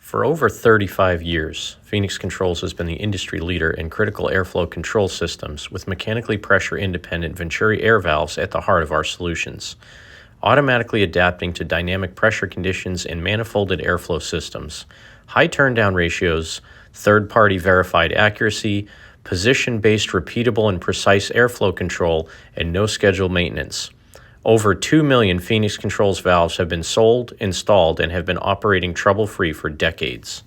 For over 35 years, Phoenix Controls has been the industry leader in critical airflow control systems with mechanically pressure-independent Venturi air valves at the heart of our solutions, automatically adapting to dynamic pressure conditions in manifolded airflow systems, high turndown ratios, third-party verified accuracy, position-based repeatable and precise airflow control, and no scheduled maintenance. Over 2 million Phoenix Controls valves have been sold, installed, and have been operating trouble-free for decades.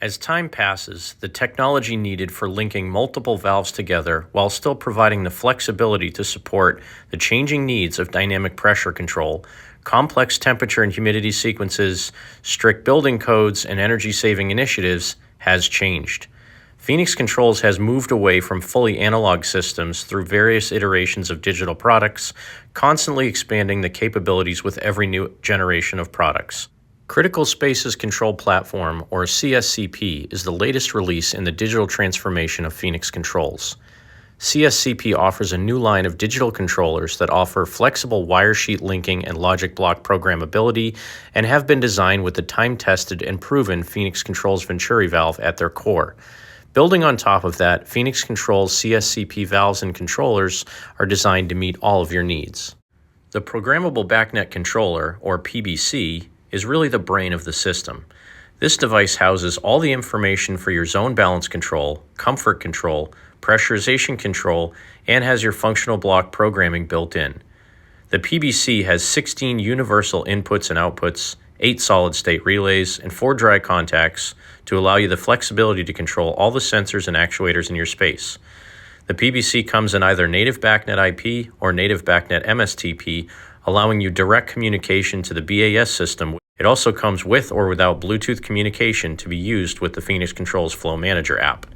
As time passes, the technology needed for linking multiple valves together while still providing the flexibility to support the changing needs of dynamic pressure control, complex temperature and humidity sequences, strict building codes, and energy-saving initiatives has changed. Phoenix Controls has moved away from fully analog systems through various iterations of digital products, constantly expanding the capabilities with every new generation of products. Critical Spaces Control Platform, or CSCP, is the latest release in the digital transformation of Phoenix Controls. CSCP offers a new line of digital controllers that offer flexible wire sheet linking and logic block programmability and have been designed with the time-tested and proven Phoenix Controls Venturi valve at their core. Building on top of that, Phoenix Controls CSCP valves and controllers are designed to meet all of your needs. The Programmable Backnet Controller, or PBC, is really the brain of the system. This device houses all the information for your zone balance control, comfort control, pressurization control, and has your functional block programming built in. The PBC has 16 universal inputs and outputs, 8 solid-state relays, and 4 dry contacts to allow you the flexibility to control all the sensors and actuators in your space. The PBC comes in either native BACnet IP or native BACnet MSTP, allowing you direct communication to the BAS system. It also comes with or without Bluetooth communication to be used with the Phoenix Controls Flow Manager app.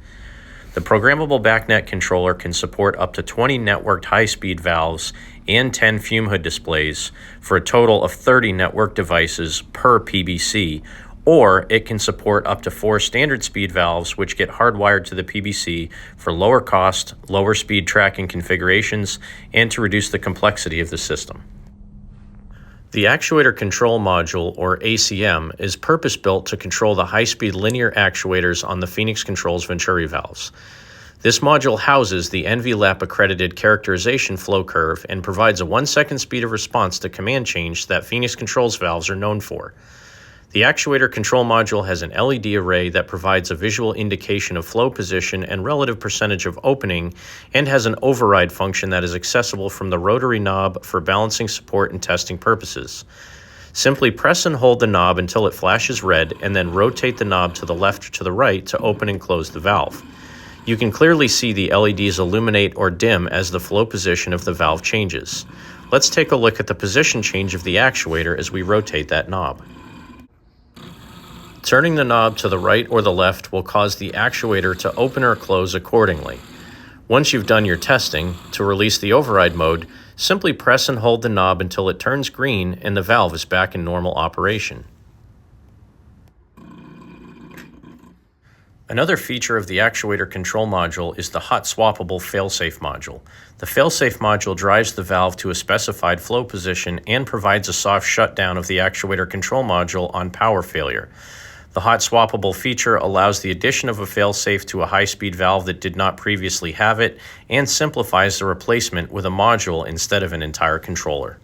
The Programmable Backnet Controller can support up to 20 networked high-speed valves and 10 fume hood displays for a total of 30 network devices per PBC, or it can support up to 4 standard speed valves which get hardwired to the PBC for lower cost, lower speed tracking configurations, and to reduce the complexity of the system. The Actuator Control Module, or ACM, is purpose-built to control the high-speed linear actuators on the Phoenix Controls Venturi valves. This module houses the NVLAP accredited characterization flow curve and provides a 1-second speed of response to command change that Phoenix Controls valves are known for. The Actuator Control Module has an LED array that provides a visual indication of flow position and relative percentage of opening, and has an override function that is accessible from the rotary knob for balancing support and testing purposes. Simply press and hold the knob until it flashes red, and then rotate the knob to the left or to the right to open and close the valve. You can clearly see the LEDs illuminate or dim as the flow position of the valve changes. Let's take a look at the position change of the actuator as we rotate that knob. Turning the knob to the right or the left will cause the actuator to open or close accordingly. Once you've done your testing, to release the override mode, simply press and hold the knob until it turns green and the valve is back in normal operation. Another feature of the Actuator Control Module is the hot swappable failsafe module. The failsafe module drives the valve to a specified flow position and provides a soft shutdown of the Actuator Control Module on power failure. The hot swappable feature allows the addition of a failsafe to a high-speed valve that did not previously have it and simplifies the replacement with a module instead of an entire controller.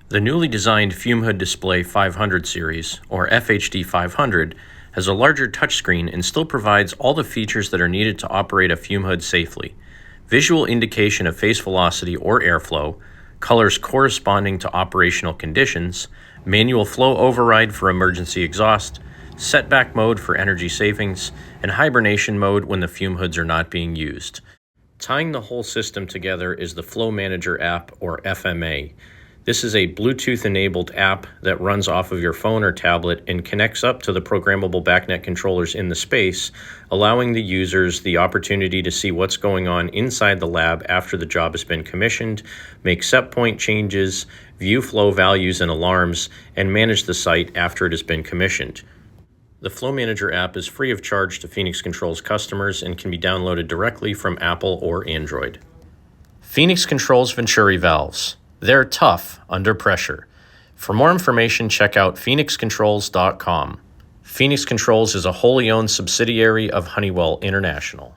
The newly designed Fume Hood Display 500 series, or FHD 500, has a larger touchscreen and still provides all the features that are needed to operate a fume hood safely. Visual indication of face velocity or airflow, colors corresponding to operational conditions, manual flow override for emergency exhaust, setback mode for energy savings, and hibernation mode when the fume hoods are not being used. Tying the whole system together is the Flow Manager app, or FMA. This is a Bluetooth-enabled app that runs off of your phone or tablet and connects up to the programmable backnet controllers in the space, allowing the users the opportunity to see what's going on inside the lab after the job has been commissioned, make set point changes, view flow values and alarms, and manage the site after it has been commissioned. The Flow Manager app is free of charge to Phoenix Controls customers and can be downloaded directly from Apple or Android. Phoenix Controls Venturi valves. They're tough under pressure. For more information, check out phoenixcontrols.com. Phoenix Controls is a wholly owned subsidiary of Honeywell International.